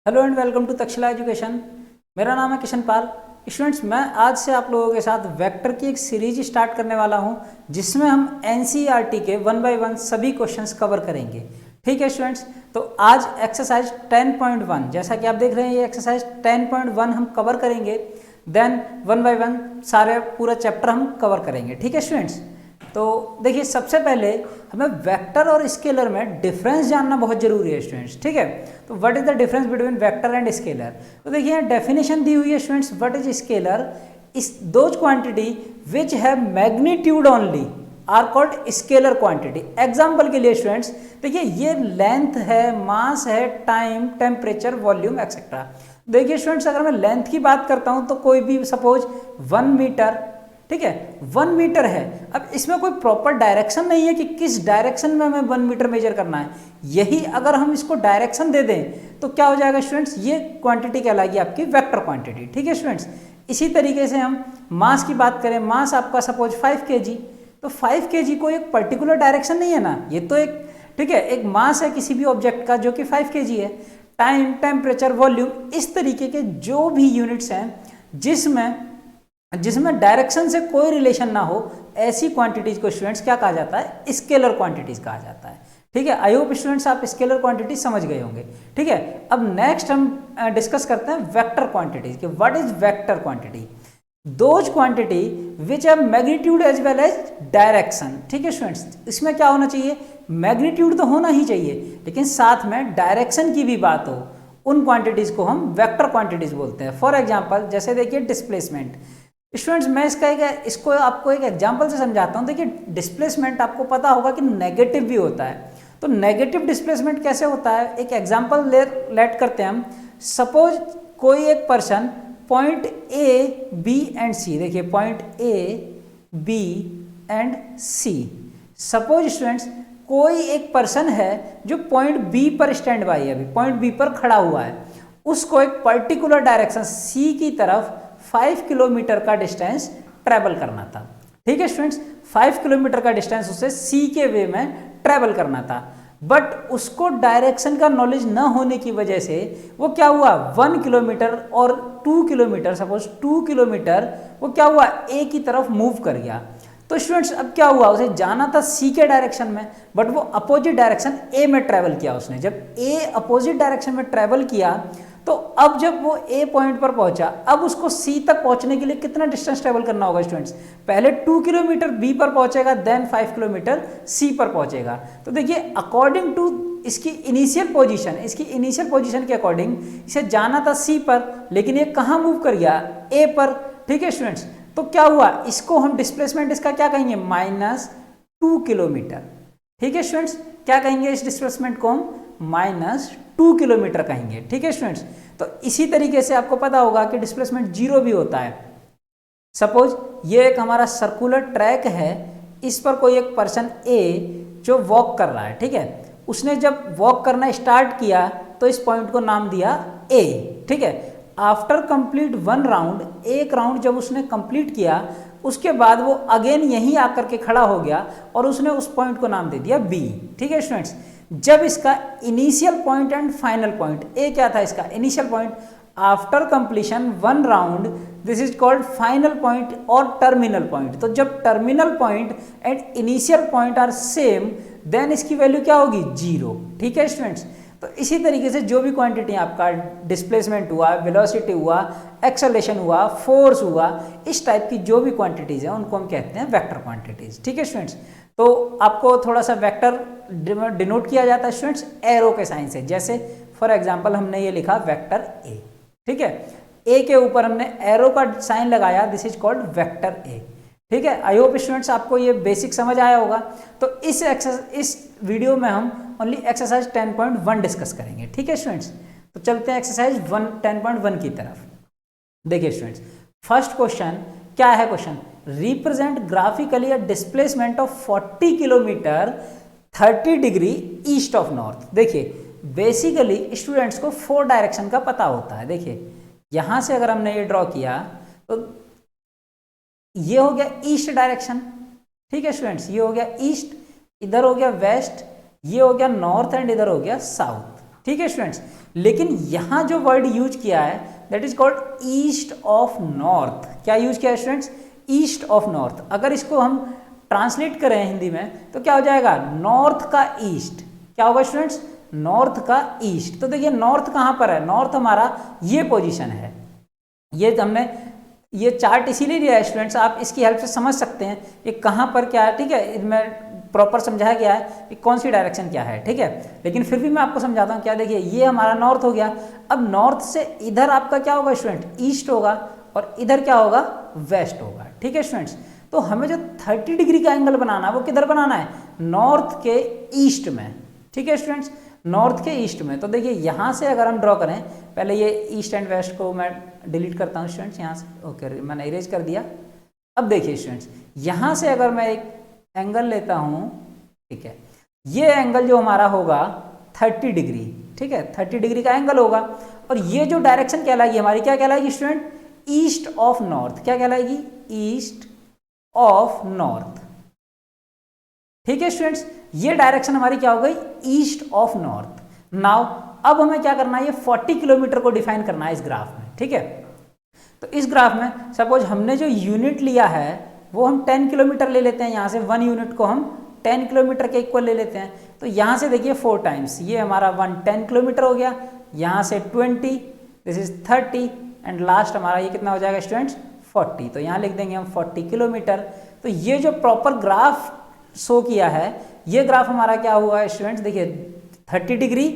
Hello and welcome to Takshashila education. मेरा नाम है किशन पाल। स्टूडेंट्स, मैं आज से आप लोगों के साथ वेक्टर की एक सीरीज स्टार्ट करने वाला हूं जिसमें हम एनसीईआरटी के 1 बाय 1 सभी क्वेश्चंस कवर करेंगे। ठीक है स्टूडेंट्स, तो आज एक्सरसाइज 10.1 जैसा कि आप देख रहे हैं ये एक्सरसाइज 10.1 हम कवर करेंगे। देन 1 बाय 1 सारे पूरा चैप्टर हम कवर करेंगे। ठीक है स्टूडेंट्स, तो देखिए सबसे पहले हमें वेक्टर और स्केलर में डिफरेंस जानना बहुत जरूरी है स्टूडेंट्स। ठीक है, तो what is the difference between vector and scalar. तो देखिए यहाँ डेफिनेशन दी हुई है students, what is scalar, is those quantity which have magnitude only are called scalar quantity. Example के लिए स्टूडेंट्स देखिए ये लेंथ है, मास है, टाइम, टेम्परेचर, वॉल्यूम एक्सेट्रा। देखिए स्टूडेंट्स अगर मैं लेंथ की बात करता हूं तो कोई भी सपोज 1 मीटर, ठीक है 1 मीटर है। अब इसमें कोई प्रॉपर डायरेक्शन नहीं है कि किस डायरेक्शन में हमें 1 मीटर मेजर करना है। यही अगर हम इसको डायरेक्शन दे दें तो क्या हो जाएगा स्टूडेंट्स, ये क्वांटिटी कहलाएगी आपकी वेक्टर क्वांटिटी। ठीक है स्टूडेंट्स, इसी तरीके से हम मास की बात करें, मास आपका सपोज 5 kg, तो 5 kg को एक पर्टिकुलर डायरेक्शन नहीं है ना, ये तो एक ठीक है एक मास है किसी भी ऑब्जेक्ट का जो कि 5 kg है। टाइम, टेम्परेचर, वॉल्यूम, इस तरीके के जो भी यूनिट्स हैं जिसमें डायरेक्शन से कोई रिलेशन ना हो, ऐसी क्वांटिटीज को स्टूडेंट्स क्या कहा जाता है, स्केलर क्वांटिटीज कहा जाता है। ठीक है, आई होप स्टूडेंट्स आप स्केलर क्वांटिटी समझ गए होंगे। ठीक है, अब नेक्स्ट हम डिस्कस करते हैं वेक्टर क्वांटिटीज के। What is vector quantity, those quantity which have magnitude as well as direction. ठीक है स्टूडेंट्स, इसमें क्या होना चाहिए, मैग्नीट्यूड तो होना ही चाहिए लेकिन साथ में डायरेक्शन की भी बात हो, उन क्वांटिटीज को हम वेक्टर क्वांटिटीज बोलते हैं। फॉर एग्जाम्पल जैसे देखिए डिस्प्लेसमेंट। स्टूडेंट्स मैं इसको आपको एक एग्जांपल से समझाता हूँ। देखिए डिस्प्लेसमेंट आपको पता होगा कि नेगेटिव भी होता है, तो नेगेटिव डिस्प्लेसमेंट कैसे होता है, एक एग्जांपल लेट करते हैं हम। सपोज कोई एक person point A B and C, देखिए point A B and C. Suppose students कोई एक पर्सन है जो पॉइंट बी पर स्टैंड बाई है, अभी पॉइंट बी पर खड़ा हुआ है, उसको एक पर्टिकुलर डायरेक्शन सी की तरफ 5 किलोमीटर का डिस्टेंस ट्रेवल करना था। ठीक है स्टूडेंट्स, 5 किलोमीटर का डिस्टेंस उसे सी के वे में ट्रेवल करना था, बट उसको डायरेक्शन का नॉलेज न होने की वजह से वो क्या हुआ, 1 किलोमीटर और 2 किलोमीटर, सपोज 2 किलोमीटर वो क्या हुआ, ए की तरफ मूव कर गया। तो स्टूडेंट्स अब क्या हुआ, उसे जाना था सी के डायरेक्शन में, बट वो अपोजिट डायरेक्शन ए में ट्रेवल किया उसने। जब ए अपोजिट डायरेक्शन में ट्रेवल किया तो अब जब वो ए पॉइंट पर पहुंचा, अब उसको सी तक पहुंचने के लिए कितना डिस्टेंस ट्रेवल करना होगा स्टूडेंट्स, पहले 2 किलोमीटर बी पर पहुंचेगा, देन 5 किलोमीटर सी पर पहुंचेगा। तो देखिए अकॉर्डिंग टू इसकी इनिशियल पोजीशन के अकॉर्डिंग इसे जाना था सी पर, लेकिन ये कहां मूव कर गया, ए पर। ठीक है स्टूडेंट्स, तो क्या हुआ, इसको हम डिस्प्लेसमेंट इसका क्या कहेंगे, -2 किलोमीटर। ठीक है स्टूडेंट्स, क्या कहेंगे इस डिस्प्लेसमेंट को हम, -2 किलोमीटर कहेंगे। ठीक है स्टूडेंट्स, तो इसी तरीके से आपको पता होगा कि डिस्प्लेसमेंट 0 भी होता है। सपोज ये एक हमारा सर्कुलर ट्रैक है, इस पर कोई एक पर्सन ए जो वॉक कर रहा है, ठीक है, उसने जब वॉक करना स्टार्ट किया तो इस पॉइंट को नाम दिया ए। ठीक है, आफ्टर कंप्लीट 1 राउंड, एक राउंड जब उसने कंप्लीट किया उसके बाद वो अगेन यहीं आकर के खड़ा हो गया और उसने उस पॉइंट को नाम दे दिया बी। ठीक है स्टूडेंट्स, जब इसका initial point and final point, ए क्या था इसका initial point, after completion 1 round this is called final point और टर्मिनल पॉइंट। तो जब terminal point and initial point are same then इसकी वैल्यू क्या होगी, 0। ठीक है स्टूडेंट्स, तो इसी तरीके से जो भी क्वांटिटी आपका डिस्प्लेसमेंट हुआ, वेलोसिटी हुआ, एक्सेलरेशन हुआ, फोर्स हुआ, इस टाइप की जो भी क्वांटिटीज हैं उनको हम कहते हैं वेक्टर क्वांटिटीज। ठीक है स्टूडेंट्स, तो आपको थोड़ा सा वेक्टर डिनोट किया जाता है स्टूडेंट्स एरो के साइन से। जैसे फॉर एग्जांपल हमने ये लिखा वेक्टर ए, ठीक है, ए के ऊपर हमने एरो का साइन लगाया, this is called vector A. ठीक है, आई होप स्टूडेंट्स आपको ये बेसिक समझ आया होगा। तो इस वीडियो में हम ओनली एक्सरसाइज 10.1 डिस्कस करेंगे। ठीक है स्टूडेंट्स, तो चलते हैं एक्सरसाइज 10.1 की तरफ। देखिए स्टूडेंट्स, फर्स्ट क्वेश्चन क्या है, question represent graphically a displacement of 40 kilometre 30 degree east of north. देखिए बेसिकली स्टूडेंट्स को 4 डायरेक्शन का पता होता है। देखिए यहां से अगर हमने ये ड्रॉ किया तो ये हो गया ईस्ट डायरेक्शन। ठीक है स्टूडेंट्स, ये हो गया ईस्ट, इधर हो गया वेस्ट, ये हो गया नॉर्थ एंड इधर हो गया साउथ। ठीक है स्टूडेंट्स, लेकिन यहाँ जो वर्ड यूज किया है that is called east of north. क्या यूज किया है स्टूडेंट्स? East of north. अगर इसको हम ट्रांसलेट करें हिंदी में तो क्या हो जाएगा? नॉर्थ का ईस्ट। क्या होगा स्टूडेंट्स? नॉर्थ का ईस्ट। तो देखिए नॉर्थ कहाँ पर है? नॉर्थ हमारा ये पोजीशन है। ये हमने ये चार्ट इसीलिए लिया है स्टूडेंट्स, आप इसकी हेल्प से समझ सकते हैं कि कहाँ पर क्या है। ठीक है, इसमें प्रॉपर समझाया गया है कि कौन सी डायरेक्शन क्या है। ठीक है, लेकिन फिर भी मैं आपको समझाता हूँ। क्या देखिए, ये हमारा नॉर्थ हो गया। अब नॉर्थ से इधर आपका क्या होगा स्टूडेंट? ईस्ट होगा, और इधर क्या होगा? वेस्ट होगा। ठीक है स्टूडेंट्स, तो हमें जो 30 डिग्री का एंगल बनाना है वो किधर बनाना है? नॉर्थ के ईस्ट में। ठीक है स्टूडेंट्स, नॉर्थ के ईस्ट में। तो देखिए यहाँ से अगर हम ड्रॉ करें, पहले ये ईस्ट एंड वेस्ट को मैं डिलीट करता हूँ स्टूडेंट्स यहाँ से। ओके, मैंने इरेज कर दिया। अब देखिए स्टूडेंट्स, यहाँ से अगर मैं एक एंगल लेता हूँ, ठीक है, ये एंगल जो हमारा होगा 30 डिग्री। ठीक है, 30 डिग्री का एंगल होगा, और ये जो डायरेक्शन कहलाएगी हमारी, क्या कहलाएगी स्टूडेंट? East of north. क्या कहलाएगी? East of north. ठीक है स्टूडेंट्स, ये डायरेक्शन हमारी क्या हो गई? East of north. नाउ अब हमें क्या करना है? ये 40 किलोमीटर को डिफाइन करना है इस ग्राफ में। ठीक है, तो इस ग्राफ में सपोज हमने जो यूनिट लिया है वो हम 10 किलोमीटर ले लेते हैं। यहाँ से 1 यूनिट को हम 10 किलोमीटर के इक्वल ले लेते हैं। तो यहाँ से देखिए 4 टाइम्स, ये हमारा 10 किलोमीटर हो गया। यहाँ से 20, दिस इज 30, एंड लास्ट हमारा ये कितना हो जाएगा स्टूडेंट्स? 40। तो यहाँ लिख देंगे हम 40 किलोमीटर। तो ये जो प्रॉपर ग्राफ शो किया है, ये ग्राफ हमारा क्या हुआ है स्टूडेंट्स? देखिए 30 डिग्री,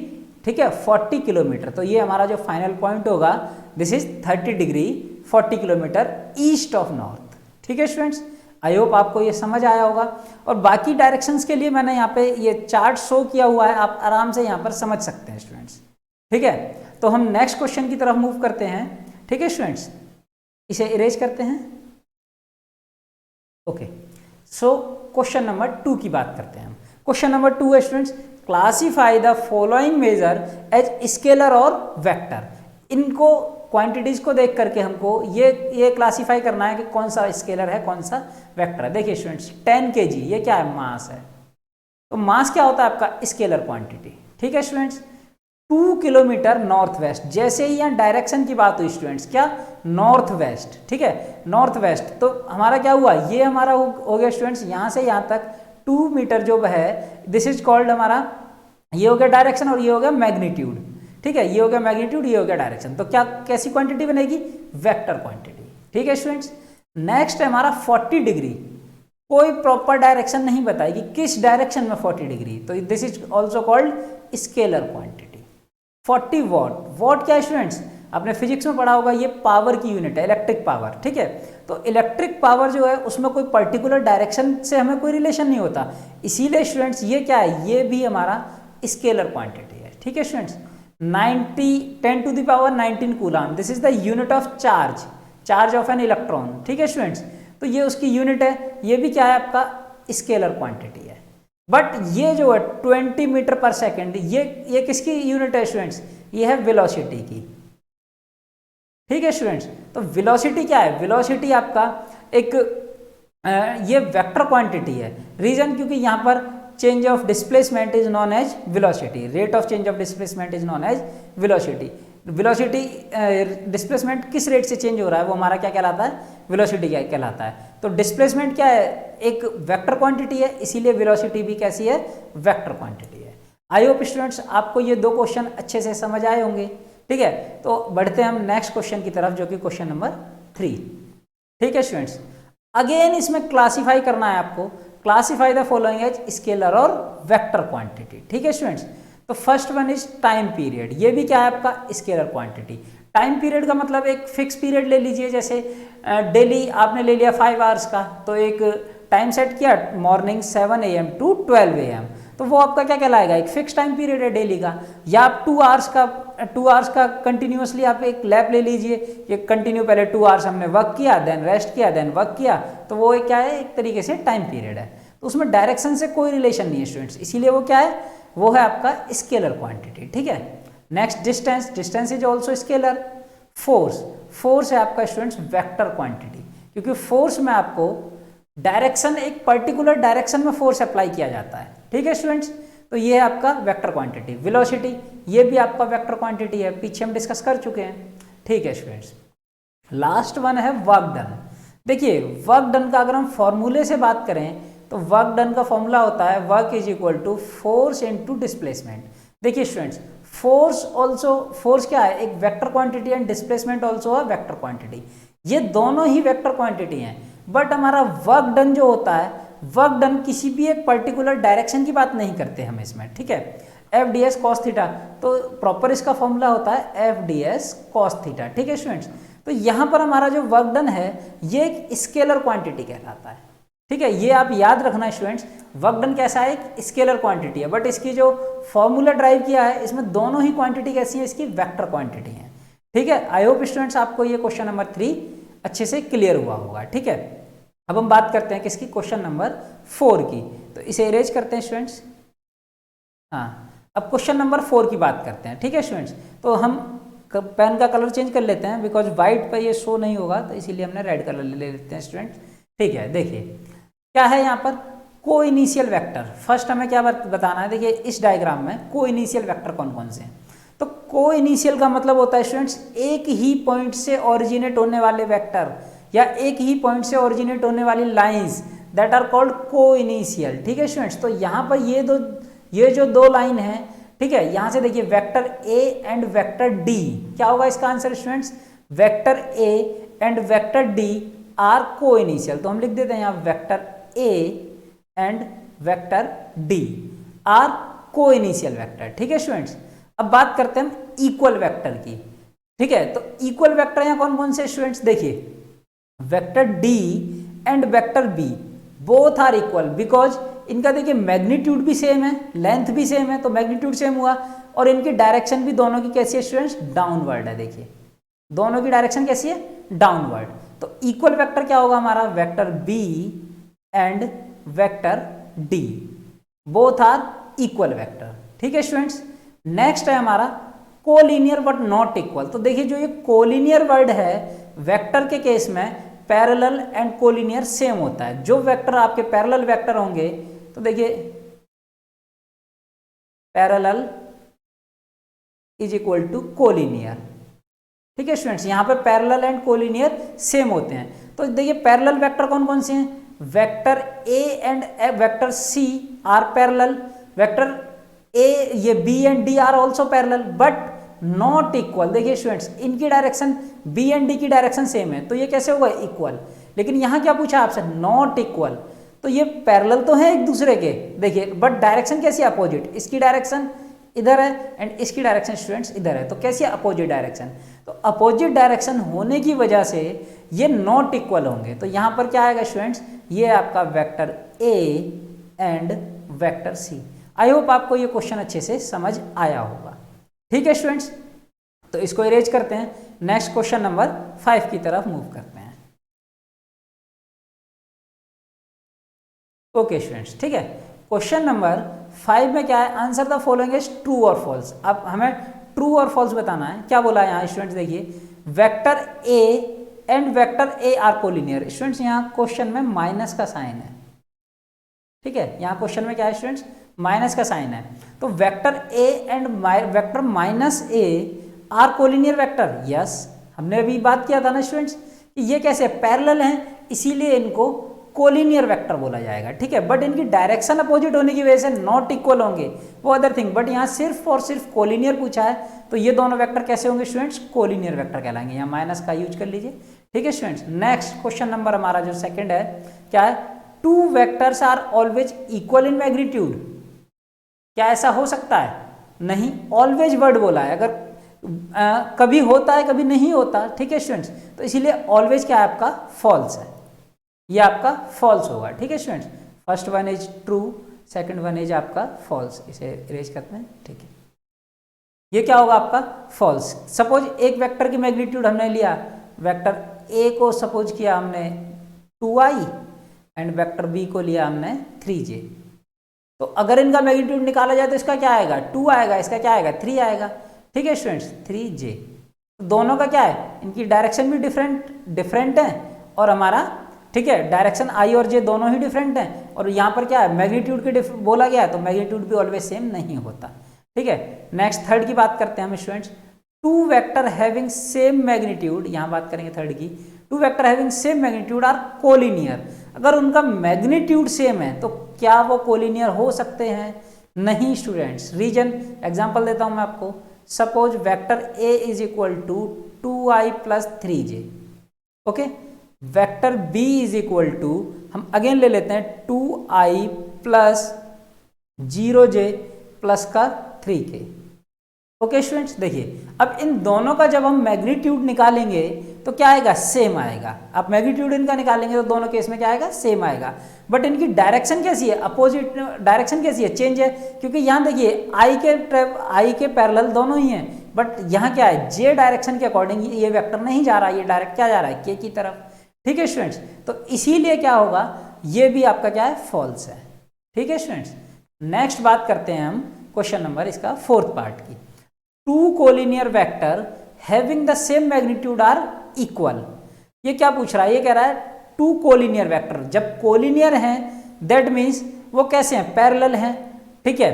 ठीक है, 40 किलोमीटर। तो ये हमारा जो फाइनल पॉइंट होगा, this is 30 degree 40 kilometre east of north. ठीक है स्टूडेंट्स, आई होप आपको ये समझ आया होगा। और बाकी डायरेक्शंस के लिए मैंने यहाँ पे ये चार्ट शो किया हुआ है, आप आराम से यहाँ पर समझ सकते हैं स्टूडेंट्स। ठीक है, तो हम नेक्स्ट क्वेश्चन की तरफ मूव करते हैं। ठीक है स्टूडेंट्स, इसे इरेज करते हैं। ओके, सो क्वेश्चन नंबर 2 की बात करते हैं हम। क्वेश्चन नंबर 2 है students, classify the following measure as scalar और वेक्टर। इनको क्वांटिटीज को देख करके हमको ये क्लासीफाई करना है कि कौन सा स्केलर है, कौन सा वेक्टर है। देखिए स्टूडेंट्स, 10 kg ये क्या है? मास है। तो मास क्या होता है आपका? Scalar quantity. ठीक है स्टूडेंट्स, 2 किलोमीटर नॉर्थ वेस्ट। जैसे ही यहाँ डायरेक्शन की बात हुई स्टूडेंट्स, क्या? North west. ठीक है, नॉर्थ वेस्ट। तो हमारा क्या हुआ? ये हमारा हो गया स्टूडेंट्स, यहाँ से यहाँ तक 2 मीटर जो है, दिस इज कॉल्ड हमारा, ये हो गया डायरेक्शन और ये हो गया मैग्नीट्यूड। ठीक है, ये हो गया मैग्नीट्यूड, ये हो गया डायरेक्शन। तो क्या कैसी क्वांटिटी बनेगी? Vector quantity. ठीक है स्टूडेंट्स, नेक्स्ट है हमारा 40 डिग्री। कोई प्रॉपर डायरेक्शन नहीं बताएगी किस डायरेक्शन में 40 डिग्री, तो this is also called scalar quantity. 40 what. What क्या है स्टूडेंट्स? आपने फिजिक्स में पढ़ा होगा, ये पावर की यूनिट है, इलेक्ट्रिक पावर। ठीक है, तो इलेक्ट्रिक पावर जो है उसमें कोई पर्टिकुलर डायरेक्शन से हमें कोई रिलेशन नहीं होता, इसीलिए स्टूडेंट्स ये क्या है? ये भी हमारा स्केलर क्वांटिटी है। ठीक है students, 10 to the power 19 coulomb, this is the unit of charge, charge of an electron. ठीक है स्टूडेंट्स, तो ये उसकी यूनिट है, ये भी क्या है? आपका स्केलर क्वांटिटी है। बट ये जो है 20 मीटर पर सेकेंड, ये किसकी यूनिट है स्टूडेंट्स? ये है वेलोसिटी की। ठीक है स्टूडेंट्स, तो वेलोसिटी क्या है? वेलोसिटी आपका एक ये वेक्टर क्वांटिटी है। रीजन क्योंकि यहाँ पर change of displacement is known as velocity, rate of change of displacement is known as velocity. Velocity displacement किस रेट से चेंज हो रहा है वो हमारा क्या कहलाता है? वेलोसिटी क्या कहलाता है। तो डिस्प्लेसमेंट क्या है? एक वेक्टर क्वांटिटी है, इसीलिए वेलोसिटी भी कैसी है? वेक्टर क्वांटिटी है। आई होप स्टूडेंट्स आपको ये 2 क्वेश्चन अच्छे से समझ आए होंगे। ठीक है, तो बढ़ते हैं हम नेक्स्ट क्वेश्चन की तरफ, जो कि क्वेश्चन नंबर 3। ठीक है स्टूडेंट्स, अगेन इसमें क्लासीफाई करना है आपको, classify the following as scalar और वेक्टर क्वांटिटी। ठीक है स्टूडेंट्स, तो first one is time period. ये भी क्या है? आपका स्केलर क्वांटिटी। टाइम पीरियड का मतलब एक फिक्स पीरियड ले लीजिए, जैसे डेली आपने ले लिया 5 आवर्स का, तो एक टाइम सेट किया मॉर्निंग 7 AM to 12 AM, तो वो आपका क्या कहलाएगा? एक फिक्स टाइम पीरियड है डेली का। या आप 2 आवर्स का कंटिन्यूसली आप एक लैप ले लीजिए, ये कंटिन्यू पहले 2 आवर्स हमने वर्क किया, देन रेस्ट किया, देन वर्क किया, तो वो क्या है? एक तरीके से टाइम पीरियड है। तो उसमें डायरेक्शन से कोई रिलेशन नहीं है स्टूडेंट्स, इसीलिए वो क्या है? वो है आपका स्केलर क्वांटिटी। ठीक है, next distance. Distance is also scalar. Force है आपका स्टूडेंट्स वेक्टर क्वांटिटी, क्योंकि फोर्स में आपको डायरेक्शन, एक पर्टिकुलर डायरेक्शन में फोर्स अप्लाई किया जाता है। ठीक है स्टूडेंट्स, तो ये है आपका वेक्टर क्वांटिटी। वेलोसिटी ये भी आपका वेक्टर क्वांटिटी है, पीछे हम डिस्कस कर चुके हैं। ठीक है स्टूडेंट्स, लास्ट वन है वर्क डन। देखिए वर्क डन का अगर हम फॉर्मूले से बात करें तो वर्क डन का फॉर्मूला होता है work is equal to force into displacement. देखिए स्टूडेंट्स, फोर्स क्या है, एक vector quantity and displacement also है वेक्टर क्वांटिटी। ये दोनों ही वेक्टर क्वांटिटी हैं, बट हमारा वर्क डन जो होता है, वर्क डन किसी भी एक पर्टिकुलर डायरेक्शन की बात नहीं करते हम इसमें। ठीक है, F D S cos theta, तो प्रॉपर इसका फॉर्मूला होता है F D S cos theta. ठीक है स्टूडेंट्स, तो यहाँ पर हमारा जो वर्क डन है ये एक स्केलर क्वांटिटी कहलाता है। ठीक है, ये आप याद रखना स्टूडेंट्स, वर्क डन कैसा है, एक स्केलर क्वांटिटी है, बट इसकी जो फॉर्मूला ड्राइव किया है इसमें दोनों ही क्वांटिटी कैसी है, इसकी वेक्टर क्वांटिटी है। ठीक है, आई होप स्टूडेंट्स आपको ये क्वेश्चन नंबर 3 अच्छे से क्लियर हुआ होगा। ठीक है, अब हम बात करते हैं किसकी, क्वेश्चन नंबर 4 की। तो इसे इरेज करते हैं स्टूडेंट्स। हाँ, अब क्वेश्चन नंबर 4 की बात करते हैं। ठीक है स्टूडेंट्स, तो हम पेन का कलर चेंज कर लेते हैं, बिकॉज व्हाइट पर ये शो नहीं होगा, तो इसीलिए हमने रेड कलर ले लेते हैं स्टूडेंट्स। ठीक है, देखिए क्या है यहाँ पर, को इनिशियल वेक्टर। फर्स्ट हमें क्या बताना है, देखिए इस डायग्राम में को इनिशियल वेक्टर कौन कौन से हैं। तो को इनिशियल का मतलब होता है स्टूडेंट्स एक ही पॉइंट से ओरिजिनेट होने वाले वेक्टर या एक ही पॉइंट से ओरिजिनेट होने वाली लाइंस दैट आर कॉल्ड को इनिशियल। ठीक है स्टूडेंट्स, तो यहाँ पर ये जो दो लाइन है, ठीक है, यहाँ से देखिए vector A and vector D, क्या होगा इसका answer students, vector A and vector D R को इनिशियल। तो हम लिख देते हैं यहाँ vector A and vector D R को इनिशियल वेक्टर। ठीक है स्टूडेंट्स, अब बात करते हैं हम इक्वल वेक्टर की। ठीक है, तो इक्वल वेक्टर यहाँ कौन कौन से स्टूडेंट्स, देखिए vector D and vector B both are equal, because इनका देखिए मैग्नीट्यूड भी सेम है, लेंथ भी सेम है, तो मैग्नीट्यूड सेम हुआ, और इनकी डायरेक्शन भी दोनों की कैसी है स्टूडेंट्स, डाउनवर्ड है। देखिए दोनों की डायरेक्शन कैसी है, डाउनवर्ड। तो इक्वल वेक्टर क्या होगा हमारा, vector B and vector D both are equal vector. ठीक है स्टूडेंट्स, नेक्स्ट है हमारा कोलिनियर बट नॉट इक्वल। तो देखिए जो ये कोलिनियर वर्ड है वेक्टर के केस में पैरेलल एंड कोलिनियर सेम होता है। जो वेक्टर आपके पैरेलल वेक्टर होंगे, तो देखिए parallel is equal to collinear. ठीक है स्टूडेंट्स, यहां पे पैरेलल एंड कोलिनियर सेम होते हैं। तो देखिए पैरेलल वेक्टर कौन कौन से हैं, vector A and vector C are parallel, vector A ये B and D are also parallel but not equal. देखिए स्टूडेंट्स इनकी डायरेक्शन बी एंड डी की डायरेक्शन सेम है, तो ये कैसे होगा, इक्वल। लेकिन यहाँ क्या पूछा आपसे, नॉट इक्वल। तो ये पैरेलल तो है एक दूसरे के, देखिए बट डायरेक्शन कैसी है, अपोजिट। इसकी डायरेक्शन इधर है एंड इसकी डायरेक्शन स्टूडेंट्स इधर है, तो कैसी है, अपोजिट डायरेक्शन। तो अपोजिट डायरेक्शन होने की वजह से ये नॉट इक्वल होंगे। तो यहाँ पर क्या आएगा स्टूडेंट्स, ये आपका vector A and vector C. I hope आपको ये क्वेश्चन अच्छे से समझ आया होगा। ठीक है स्टूडेंट्स, तो इसको इरेज करते हैं, नेक्स्ट क्वेश्चन नंबर 5 की तरफ मूव करते हैं। ओके स्टूडेंट्स, ठीक है, क्वेश्चन नंबर 5 में क्या है, answer the following is true और फॉल्स। अब हमें ट्रू और फॉल्स बताना है। क्या बोला है यहाँ स्टूडेंट्स, देखिए vector A and vector A R collinear. Students यहाँ क्वेश्चन में माइनस का साइन है। ठीक है, यहाँ क्वेश्चन में क्या है स्टूडेंट्स, माइनस का साइन है। तो vector A and vector minus A R collinear vector, yes हमने अभी बात किया था ना स्टूडेंट्स कि ये कैसे पैरेलल हैं, इसीलिए इनको कोलिनियर वेक्टर बोला जाएगा। ठीक है, बट इनकी डायरेक्शन अपोजिट होने की वजह से नॉट इक्वल होंगे, वो अदर थिंग। बट यहाँ सिर्फ और सिर्फ कोलिनियर पूछा है, तो ये दोनों वेक्टर कैसे होंगे स्टूडेंट्स, कोलिनियर वेक्टर कहलाएंगे। यहाँ माइनस का यूज कर लीजिए। ठीक है स्टूडेंट्स, नेक्स्ट क्वेश्चन नंबर हमारा जो सेकंड है, क्या है, two vectors are always equal in magnitude. क्या ऐसा हो सकता है, नहीं, ऑलवेज वर्ड बोला है, अगर कभी होता है कभी नहीं होता। ठीक है स्टूडेंट्स, तो इसीलिए ऑलवेज क्या है आपका, फॉल्स है, ये आपका फॉल्स होगा। ठीक है students, first one is true, second one is आपका फॉल्स। इसे इरेज करते हैं। ठीक है, ये क्या होगा आपका फॉल्स। सपोज एक वेक्टर की मैग्नीट्यूड हमने लिया, वेक्टर ए को सपोज किया हमने 2i एंड वेक्टर बी को लिया हमने 3j। तो अगर इनका मैग्नीट्यूड निकाला जाए तो इसका क्या आएगा, 2 आएगा, इसका क्या आएगा, 3 आएगा। ठीक है स्टूडेंट्स, 3j। तो दोनों का क्या है, इनकी डायरेक्शन भी डिफरेंट है और हमारा ठीक है, डायरेक्शन आई और जे दोनों ही डिफरेंट हैं, और यहाँ पर क्या है मैग्नीट्यूड की बोला गया है, तो मैग्नीट्यूड भी ऑलवेज सेम नहीं होता। ठीक है, नेक्स्ट थर्ड की बात करते हैं हम students. Two vector having same magnitude, यहाँ बात करेंगे थर्ड की, two vector having same magnitude are collinear. अगर उनका मैग्नीट्यूड सेम है तो क्या वो कोलिनियर हो सकते हैं? नहीं स्टूडेंट्स। रीजन एग्जांपल देता हूं मैं आपको। Suppose vector a is equal to 2i plus 3j, okay. Vector b is equal to, हम अगेन ले लेते हैं 2i प्लस 0j प्लस का 3k। ओके स्टूडेंट्स, देखिए अब इन दोनों का जब हम मैग्नीट्यूड निकालेंगे तो क्या आएगा? सेम आएगा। आप मैग्नीट्यूड इनका निकालेंगे तो दोनों केस में क्या आएगा? सेम आएगा। बट इनकी डायरेक्शन कैसी है? अपोजिट डायरेक्शन कैसी है? चेंज है, क्योंकि यहाँ देखिए आई के पैरेलल दोनों ही हैं, बट यहाँ क्या है? जे डायरेक्शन के अकॉर्डिंग ये वेक्टर नहीं जा रहा, ये डायरेक्ट क्या जा रहा है? के की तरफ। ठीक है स्टूडेंट्स, तो इसीलिए क्या होगा? ये भी आपका क्या है? फॉल्स है। ठीक है स्टूडेंट्स, नेक्स्ट बात करते हैं हम क्वेश्चन नंबर इसका फोर्थ पार्ट की। Two collinear vector having the same magnitude are equal. ये क्या पूछ रहा है? ये कह रहा है टू कोलिनियर वेक्टर जब कोलिनियर हैं दैट मीन्स वो कैसे हैं? पैरेलल हैं। ठीक है,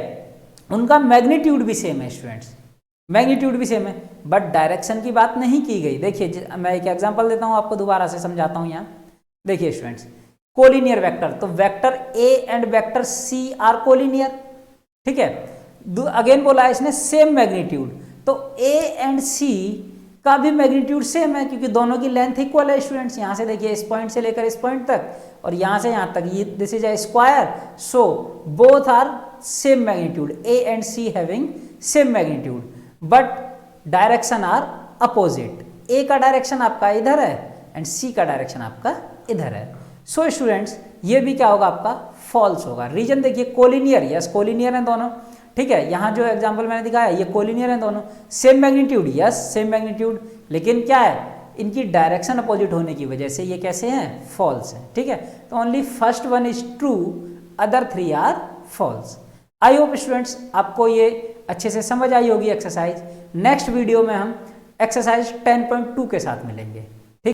उनका मैग्नीट्यूड भी सेम है स्टूडेंट्स, मैग्नीट्यूड भी सेम है, बट डायरेक्शन की बात नहीं की गई। देखिए मैं एक एग्जांपल देता हूं आपको, दोबारा से समझाता हूं। यहाँ देखिए स्टूडेंट्स, कोलिनियर वेक्टर, तो vector A and vector C are collinear. ठीक है, अगेन बोला है इसने सेम मैग्नीट्यूड, तो ए एंड सी का भी मैग्नीट्यूड सेम है क्योंकि दोनों की लेंथ इक्वल है स्टूडेंट्स। यहाँ से देखिए इस पॉइंट से लेकर इस पॉइंट तक और यहाँ से यहाँ तक, ये this is a square, so both are same magnitude, A and C having same magnitude, but direction are opposite. A का डायरेक्शन आपका इधर है एंड सी का डायरेक्शन आपका इधर है। सो स्टूडेंट्स ये भी क्या होगा? आपका फॉल्स होगा। रीजन देखिए, कोलिनियर, यस कोलिनियर है दोनों। ठीक है, यहाँ जो एग्जांपल मैंने दिखाया ये कोलिनियर है दोनों, same magnitude, yes same magnitude, लेकिन क्या है? इनकी डायरेक्शन अपोजिट होने की वजह से ये कैसे हैं? फॉल्स है। ठीक है, तो only first one is true, other three are false. I hope students आपको ये अच्छे से समझ आई होगी एक्सरसाइज। नेक्स्ट वीडियो में हम एक्सरसाइज 10.2 के साथ मिलेंगे।